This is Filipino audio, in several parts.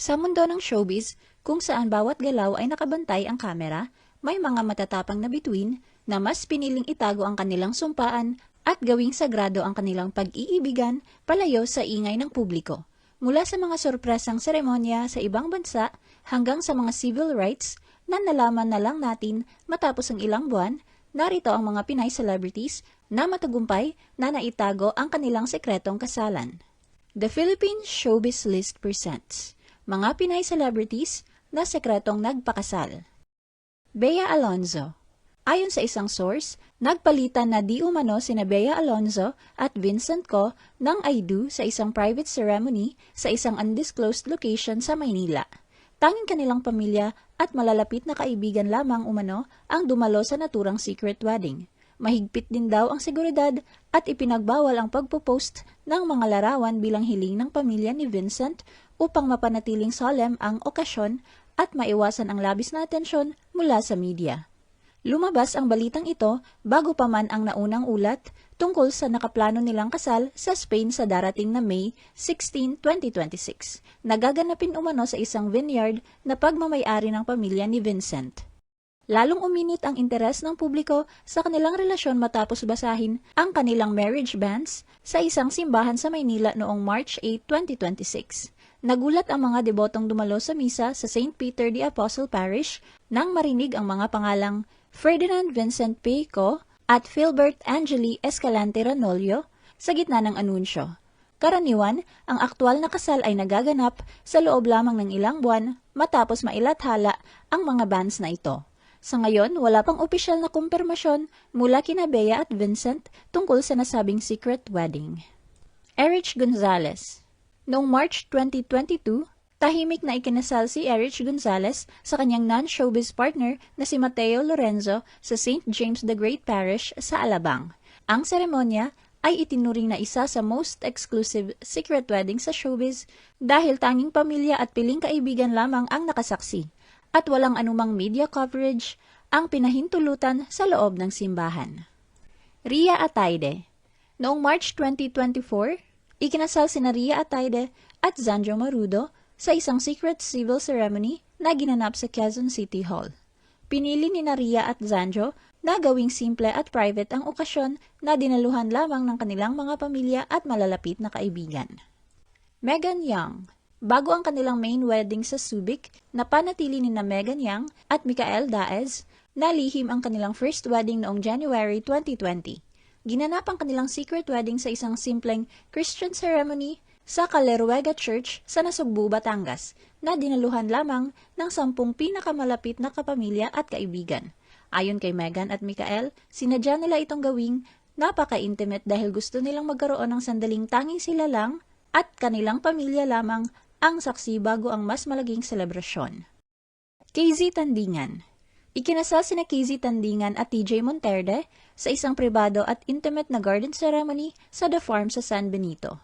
Sa mundo ng showbiz, kung saan bawat galaw ay nakabantay ang kamera, may mga matatapang na bituin na mas piniling itago ang kanilang sumpaan at gawing sagrado ang kanilang pag-iibigan palayo sa ingay ng publiko. Mula sa mga sorpresang seremonya sa ibang bansa hanggang sa mga civil rights na nalaman na lang natin matapos ang ilang buwan, narito ang mga Pinay celebrities na matagumpay na naitago ang kanilang sekretong kasalan. The Philippine Showbiz List presents mga Pinay celebrities na sekretong nagpakasal. Bea Alonzo. Ayon sa isang source, nagpalitan na di umano sina Bea Alonzo at Vincent Co ng I do sa isang private ceremony sa isang undisclosed location sa Maynila. Tanging kanilang pamilya at malalapit na kaibigan lamang umano ang dumalo sa naturang secret wedding. Mahigpit din daw ang seguridad at ipinagbawal ang pagpo-post ng mga larawan bilang hiling ng pamilya ni Vincent upang mapanatiling solemn ang okasyon at maiwasan ang labis na atensyon mula sa media. Lumabas ang balitang ito bago pa man ang naunang ulat tungkol sa nakaplano nilang kasal sa Spain sa darating na May 16, 2026. Nagaganapin umano sa isang vineyard na pagmamay-ari ng pamilya ni Vincent. Lalong uminit ang interes ng publiko sa kanilang relasyon matapos basahin ang kanilang marriage banns sa isang simbahan sa Maynila noong March 8, 2026. Nagulat ang mga debotong dumalo sa misa sa St. Peter the Apostle Parish nang marinig ang mga pangalang Ferdinand Vincent P. Co. at Philbert Angeli Escalante Ranolio sa gitna ng anunsyo. Karaniwan, ang aktwal na kasal ay nagaganap sa loob lamang ng ilang buwan matapos mailathala ang mga banns na ito. Sa ngayon, wala pang opisyal na kumpirmasyon mula kina Bea at Vincent tungkol sa nasabing secret wedding. Erich Gonzalez. Noong March 2022, tahimik na ikinasal si Erich Gonzalez sa kanyang non-showbiz partner na si Mateo Lorenzo sa St. James the Great Parish sa Alabang. Ang seremonya ay itinuring na isa sa most exclusive secret wedding sa showbiz dahil tanging pamilya at piling kaibigan lamang ang nakasaksi at walang anumang media coverage ang pinahintulutan sa loob ng simbahan. Ria Ataide. Noong March 2024, ikinasal sina Ria Ataide at Zanjo Marudo sa isang secret civil ceremony na ginanap sa Quezon City Hall. Pinili ni Ria at Zanjo na gawing simple at private ang okasyon na dinaluhan lamang ng kanilang mga pamilya at malalapit na kaibigan. Megan Young. Bago ang kanilang main wedding sa Subic, napanatili ni Megan Young at Micael Daez na lihim ang kanilang first wedding noong January 2020. Ginanap ang kanilang secret wedding sa isang simpleng Christian ceremony sa Caleruega Church sa Nasugbu, Batangas, na dinaluhan lamang ng 10 pinakamalapit na kapamilya at kaibigan. Ayon kay Megan at Micael, sinadya nila itong gawing napaka-intimate dahil gusto nilang magkaroon ng sandaling tanging sila lang at kanilang pamilya lamang ang saksi bago ang mas malaging selebrasyon. KZ Tandingan. Ikinasal sina KZ Tandingan at TJ Monterde sa isang pribado at intimate na garden ceremony sa The Farm sa San Benito.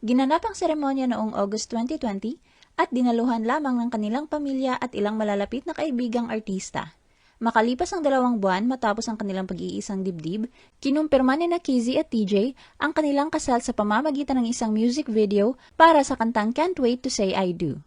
Ginanap ang seremonya noong August 2020 at dinaluhan lamang ng kanilang pamilya at ilang malalapit na kaibigang artista. Makalipas ang 2 buwan matapos ang kanilang pag-iisang dibdib, kinumpirma ni KZ at TJ ang kanilang kasal sa pamamagitan ng isang music video para sa kantang Can't Wait to Say I Do.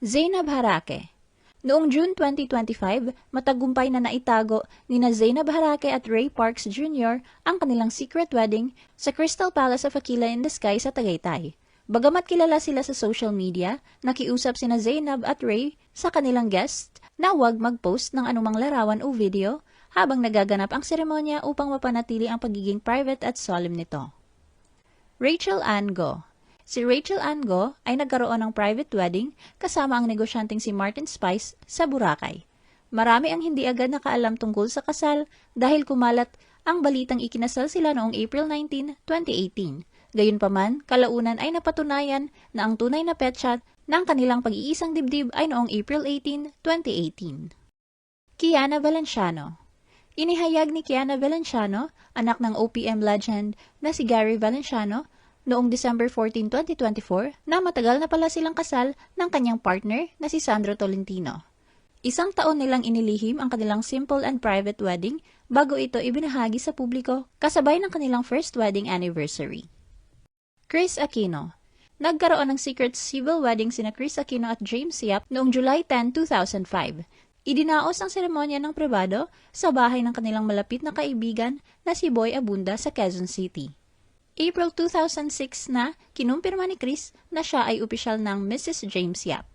Zainab Harake. Noong June 2025, matagumpay na naitago ni Zainab Harake at Ray Parks Jr. ang kanilang secret wedding sa Crystal Palace of Aquila in the Sky sa Tagaytay. Bagamat kilala sila sa social media, nakiusap sina Zainab at Ray sa kanilang guest na huwag mag-post ng anumang larawan o video habang nagaganap ang seremonya upang mapanatili ang pagiging private at solemn nito. Rachel Ann Go. Si Rachel Ann Go ay nagkaroon ng private wedding kasama ang negosyanteng si Martin Spice sa Boracay. Marami ang hindi agad nakaalam tungkol sa kasal dahil kumalat ang balitang ikinasal sila noong April 19, 2018. Gayunpaman, kalaunan ay napatunayan na ang tunay na petsa ng kanilang pag-iisang dibdib ay noong April 18, 2018. Kiana Valenciano. Inihayag ni Kiana Valenciano, anak ng OPM legend na si Gary Valenciano, noong December 14, 2024 na matagal na pala silang kasal ng kanyang partner na si Sandro Tolentino. 1 taon nilang inilihim ang kanilang simple and private wedding bago ito ibinahagi sa publiko kasabay ng kanilang first wedding anniversary. Chris Aquino. Nagkaroon ng secret civil wedding sina Kris Aquino at James Yap noong July 10, 2005. Idinaos ang seremonya ng pribado sa bahay ng kanilang malapit na kaibigan na si Boy Abunda sa Quezon City. April 2006 na kinumpirma ni Kris na siya ay opisyal ng Mrs. James Yap.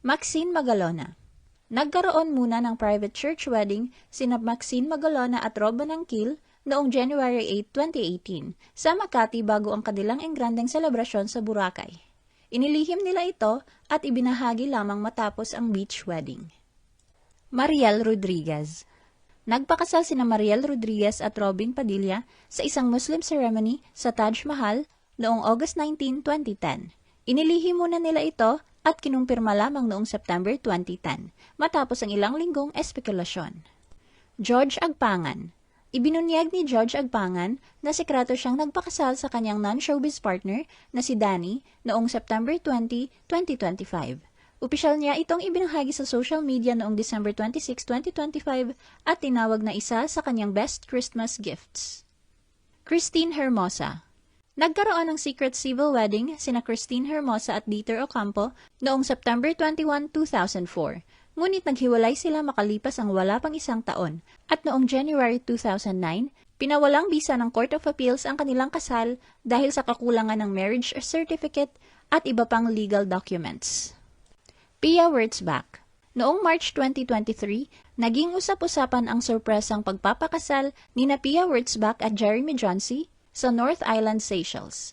Maxine Magalona. Nagkaroon muna ng private church wedding sina Maxine Magalona at Rob Banangkil noong January 8, 2018 sa Makati bago ang kanilang engrandeng selebrasyon sa Boracay. Inilihim nila ito at ibinahagi lamang matapos ang beach wedding. Mariel Rodriguez. Nagpakasal sina Mariel Rodriguez at Robin Padilla sa isang Muslim ceremony sa Taj Mahal noong August 19, 2010. Inilihim muna nila ito at kinumpirma lamang noong September 2010 matapos ang ilang linggong espekulasyon. George Agpangan. Ibinunyag ni George Agpangan na sekreto siyang nagpakasal sa kanyang non-showbiz partner na si Danny noong September 20, 2025. Opisyal niya itong ibinahagi sa social media noong December 26, 2025 at tinawag na isa sa kanyang best Christmas gifts. Christine Hermosa. Nagkaroon ng secret civil wedding sina Christine Hermosa at Dieter Ocampo noong September 21, 2004. Ngunit naghiwalay sila makalipas ang wala pang isang taon at noong January 2009, pinawalang bisa ng Court of Appeals ang kanilang kasal dahil sa kakulangan ng marriage certificate at iba pang legal documents. Pia Wurtzbach. Noong March 2023, naging usap-usapan ang sorpresang pagpapakasal ni Pia Wurtzbach at Jeremy Johnsey sa North Island, Seychelles.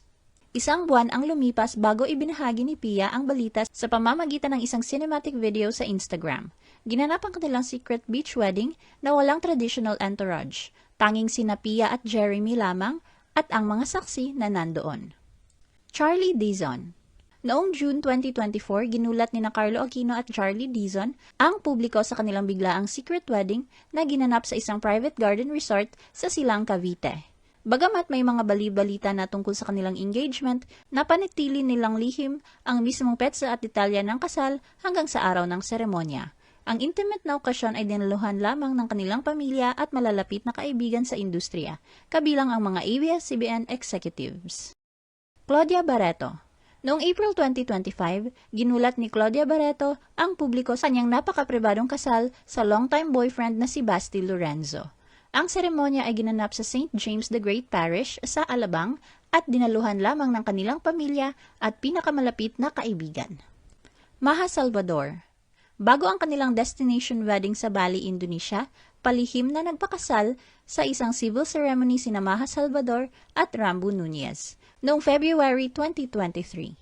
Isang buwan ang lumipas bago ibinahagi ni Pia ang balita sa pamamagitan ng isang cinematic video sa Instagram. Ginanap ang kanilang secret beach wedding na walang traditional entourage. Tanging sina Pia at Jeremy lamang at ang mga saksi na nandoon. Charlie Dizon. Noong June 2024, ginulat ni Carlo Aquino at Charlie Dizon ang publiko sa kanilang biglaang secret wedding na ginanap sa isang private garden resort sa Silang, Cavite. Bagamat may mga bali-balita na tungkol sa kanilang engagement, napanatili nilang lihim ang mismong petsa at detalye ng kasal hanggang sa araw ng seremonya. Ang intimate na okasyon ay dinaluhan lamang ng kanilang pamilya at malalapit na kaibigan sa industriya, kabilang ang mga ABS-CBN executives. Claudia Barreto. Noong April 2025, ginulat ni Claudia Barreto ang publiko sa kanyang napakapribadong kasal sa longtime boyfriend na si Basti Lorenzo. Ang seremonya ay ginanap sa St. James the Great Parish sa Alabang at dinaluhan lamang ng kanilang pamilya at pinakamalapit na kaibigan. Maha Salvador. Bago ang kanilang destination wedding sa Bali, Indonesia, palihim na nagpakasal sa isang civil ceremony sina Maha Salvador at Rambo Nunez. Noong February 2023,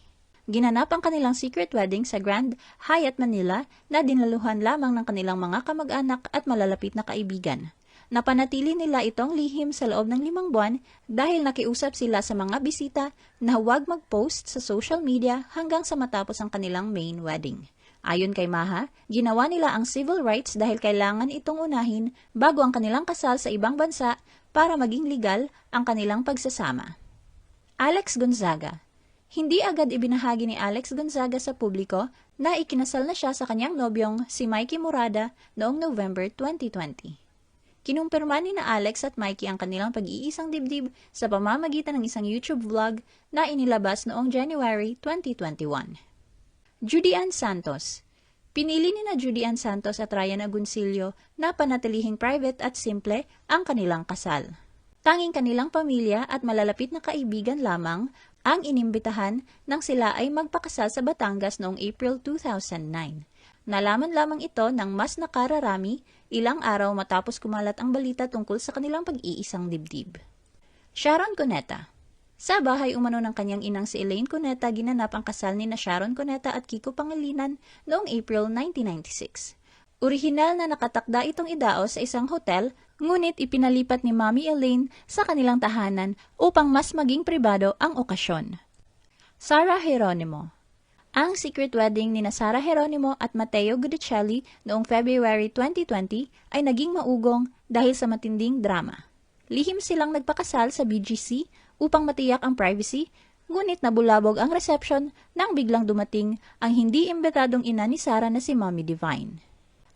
ginanap ang kanilang secret wedding sa Grand Hyatt Manila na dinaluhan lamang ng kanilang mga kamag-anak at malalapit na kaibigan. Napanatili nila itong lihim sa loob ng 5 buwan dahil nakiusap sila sa mga bisita na huwag mag-post sa social media hanggang sa matapos ang kanilang main wedding. Ayon kay Maha, ginawa nila ang civil rights dahil kailangan itong unahin bago ang kanilang kasal sa ibang bansa para maging legal ang kanilang pagsasama. Alex Gonzaga. Hindi agad ibinahagi ni Alex Gonzaga sa publiko na ikinasal na siya sa kanyang nobyong si Mikey Murada noong November 2020. Kinumpirma ni na Alex at Mikey ang kanilang pag-iisang dibdib sa pamamagitan ng isang YouTube vlog na inilabas noong January 2021. Judy Ann Santos. Pinili ni Judy Ann Santos at Ryan Agoncillo na panatilihing private at simple ang kanilang kasal. Tanging kanilang pamilya at malalapit na kaibigan lamang ang inimbitahan nang sila ay magpakasal sa Batangas noong April 2009. Nalaman lamang ito ng mas nakararami ilang araw matapos kumalat ang balita tungkol sa kanilang pag-iisang dibdib. Sharon Cuneta. Sa bahay umano ng kanyang inang si Elaine Cuneta, ginanap ang kasal ni Sharon Cuneta at Kiko Pangilinan noong April 1996. Orihinal na nakatakda itong idaos sa isang hotel, ngunit ipinalipat ni Mommy Elaine sa kanilang tahanan upang mas maging pribado ang okasyon. Sarah Geronimo. Ang secret wedding ni Sarah Geronimo at Mateo Guidicelli noong February 2020 ay naging maugong dahil sa matinding drama. Lihim silang nagpakasal sa BGC upang matiyak ang privacy, ngunit nabulabog ang reception nang biglang dumating ang hindi imbitadong ina ni Sarah na si Mommy Divine.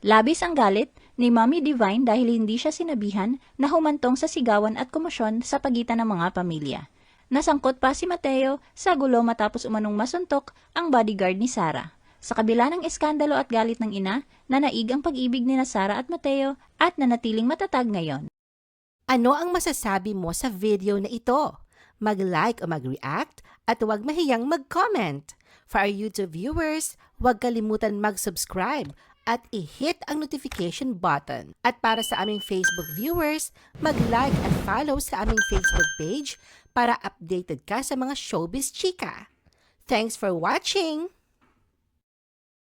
Labis ang galit ni Mommy Divine dahil hindi siya sinabihan na humantong sa sigawan at komosyon sa pagitan ng mga pamilya. Nasangkot pa si Mateo sa gulo matapos umanong masuntok ang bodyguard ni Sarah. Sa kabila ng eskandalo at galit ng ina, nanaig ang pag-ibig ni Sarah at Mateo at nanatiling matatag ngayon. Ano ang masasabi mo sa video na ito? Mag-like o mag-react at huwag mahiyang mag-comment. For our YouTube viewers, huwag kalimutan mag-subscribe at i-hit ang notification button. At para sa aming Facebook viewers, mag-like at follow sa aming Facebook page para updated ka sa mga showbiz chika. Thanks for watching!